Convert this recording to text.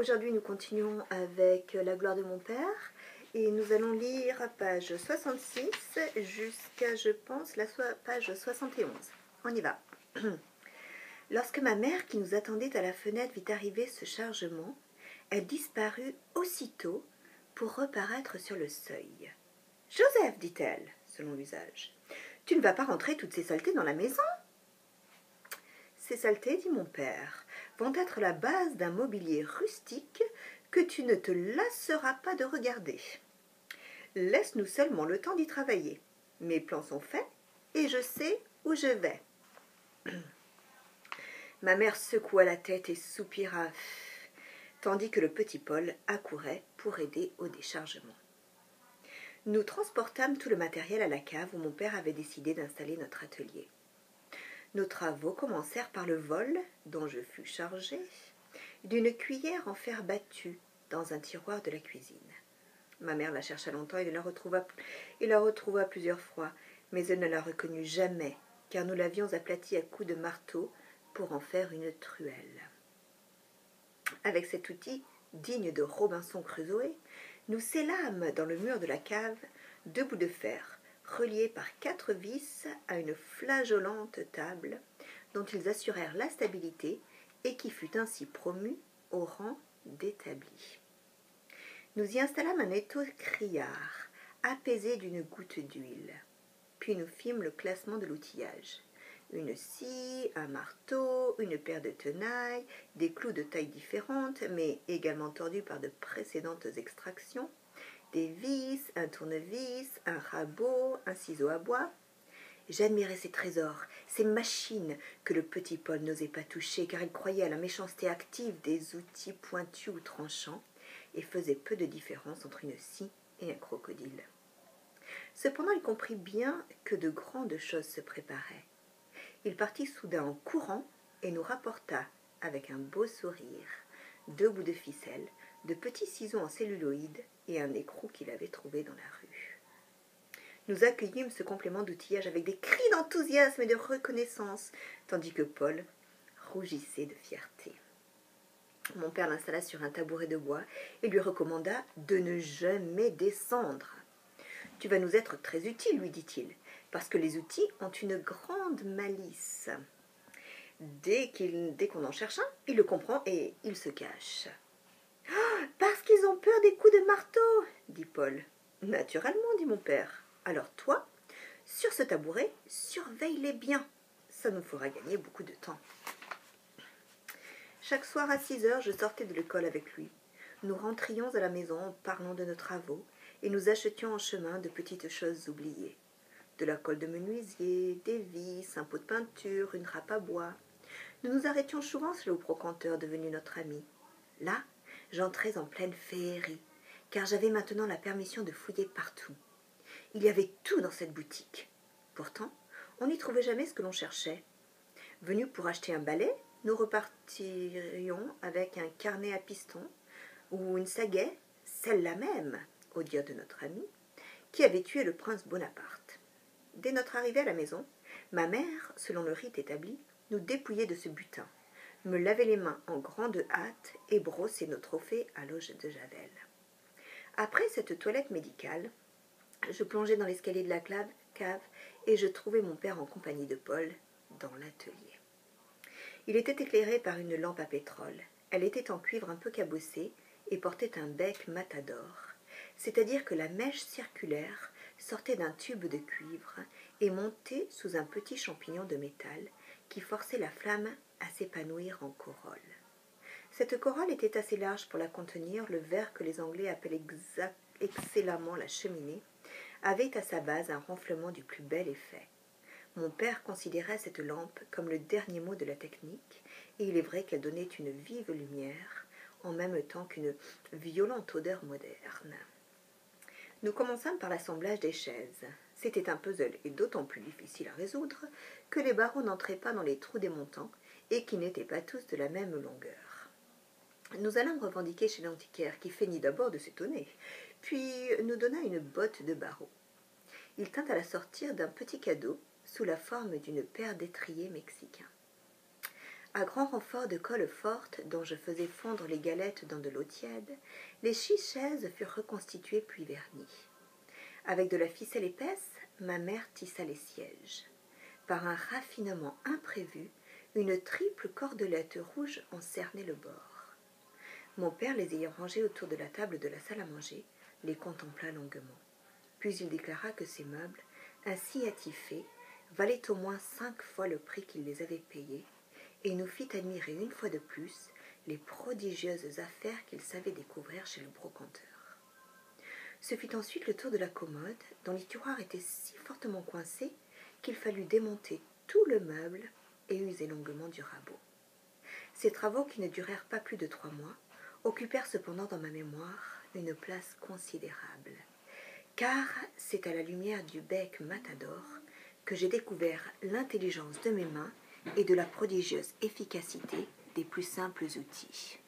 Aujourd'hui, nous continuons avec La gloire de mon père et nous allons lire page 66 jusqu'à, je pense, la page 71. On y va. Lorsque ma mère, qui nous attendait à la fenêtre, vit arriver ce chargement, elle disparut aussitôt pour reparaître sur le seuil. « Joseph, dit-elle, selon l'usage, tu ne vas pas rentrer toutes ces saletés dans la maison ?» Ces saletés, dit mon père, vont être la base d'un mobilier rustique que tu ne te lasseras pas de regarder. Laisse-nous seulement le temps d'y travailler. Mes plans sont faits et je sais où je vais. Ma mère secoua la tête et soupira, tandis que le petit Paul accourait pour aider au déchargement. Nous transportâmes tout le matériel à la cave où mon père avait décidé d'installer notre atelier. Nos travaux commencèrent par le vol, dont je fus chargée, d'une cuillère en fer battu dans un tiroir de la cuisine. Ma mère la chercha longtemps et la retrouva plusieurs fois, mais elle ne la reconnut jamais, car nous l'avions aplatie à coups de marteau pour en faire une truelle. Avec cet outil, digne de Robinson Crusoe, nous scellâmes dans le mur de la cave 2 bouts de fer, reliés par 4 vis à une flageolante table dont ils assurèrent la stabilité et qui fut ainsi promue au rang d'établi. Nous y installâmes un étau criard, apaisé d'une goutte d'huile. Puis nous fîmes le classement de l'outillage. Une scie, un marteau, une paire de tenailles, des clous de tailles différentes, mais également tordus par de précédentes extractions, des vis, un tournevis, un rabot, un ciseau à bois. J'admirais ces trésors, ces machines que le petit Paul n'osait pas toucher, car il croyait à la méchanceté active des outils pointus ou tranchants, et faisait peu de différence entre une scie et un crocodile. Cependant, il comprit bien que de grandes choses se préparaient. Il partit soudain en courant et nous rapporta, avec un beau sourire, 2 bouts de ficelle, de petits ciseaux en celluloïde et un écrou qu'il avait trouvé dans la rue. Nous accueillîmes ce complément d'outillage avec des cris d'enthousiasme et de reconnaissance, tandis que Paul rougissait de fierté. Mon père l'installa sur un tabouret de bois et lui recommanda de ne jamais descendre. « Tu vas nous être très utile, lui dit-il, parce que les outils ont une grande malice. Dès qu'on en cherche un, il le comprend et il se cache. Oh, « Parce qu'ils ont peur des coups de marteau, dit Paul. « Naturellement, dit mon père. Alors toi, sur ce tabouret, surveille-les bien. Ça nous fera gagner beaucoup de temps. » Chaque soir à 6 heures, je sortais de l'école avec lui. Nous rentrions à la maison en parlant de nos travaux et nous achetions en chemin de petites choses oubliées. De la colle de menuisier, des vis, un pot de peinture, une râpe à bois. Nous nous arrêtions souvent chez le brocanteur devenu notre ami. Là, j'entrais en pleine féerie, car j'avais maintenant la permission de fouiller partout. Il y avait tout dans cette boutique. Pourtant, on n'y trouvait jamais ce que l'on cherchait. Venus pour acheter un balai, nous repartirions avec un carnet à piston ou une sagaie, celle-là même, au dire de notre ami, qui avait tué le prince Bonaparte. Dès notre arrivée à la maison, ma mère, selon le rite établi, nous dépouillait de ce butin, me lavait les mains en grande hâte et brossait nos trophées à l'eau de Javel. Après cette toilette médicale, je plongeais dans l'escalier de la cave et je trouvais mon père en compagnie de Paul dans l'atelier. Il était éclairé par une lampe à pétrole. Elle était en cuivre un peu cabossé et portait un bec matador, c'est-à-dire que la mèche circulaire sortait d'un tube de cuivre et montait sous un petit champignon de métal qui forçait la flamme à s'épanouir en corolle. Cette corolle était assez large pour la contenir. Le verre que les Anglais appellent excellemment la cheminée avait à sa base un renflement du plus bel effet. Mon père considérait cette lampe comme le dernier mot de la technique, et il est vrai qu'elle donnait une vive lumière, en même temps qu'une violente odeur moderne. Nous commençâmes par l'assemblage des chaises. C'était un puzzle, et d'autant plus difficile à résoudre, que les barreaux n'entraient pas dans les trous des montants, et qu'ils n'étaient pas tous de la même longueur. Nous allâmes revendiquer chez l'antiquaire, qui feignit d'abord de s'étonner, puis nous donna une botte de barreaux. Il tint à la sortir d'un petit cadeau, sous la forme d'une paire d'étriers mexicains. À grand renfort de colle forte dont je faisais fondre les galettes dans de l'eau tiède, les 6 chaises furent reconstituées puis vernies. Avec de la ficelle épaisse, ma mère tissa les sièges. Par un raffinement imprévu, une triple cordelette rouge en cernait le bord. Mon père, les ayant rangés autour de la table de la salle à manger, les contempla longuement. Puis il déclara que ces meubles, ainsi attifés, valaient au moins 5 fois le prix qu'il les avait payés, et nous fit admirer une fois de plus les prodigieuses affaires qu'il savait découvrir chez le brocanteur. Ce fut ensuite le tour de la commode, dont les tiroirs étaient si fortement coincés qu'il fallut démonter tout le meuble et user longuement du rabot. Ces travaux, qui ne durèrent pas plus de 3 mois, occupèrent cependant dans ma mémoire une place considérable, car c'est à la lumière du bec Matador que j'ai découvert l'intelligence de mes mains et de la prodigieuse efficacité des plus simples outils.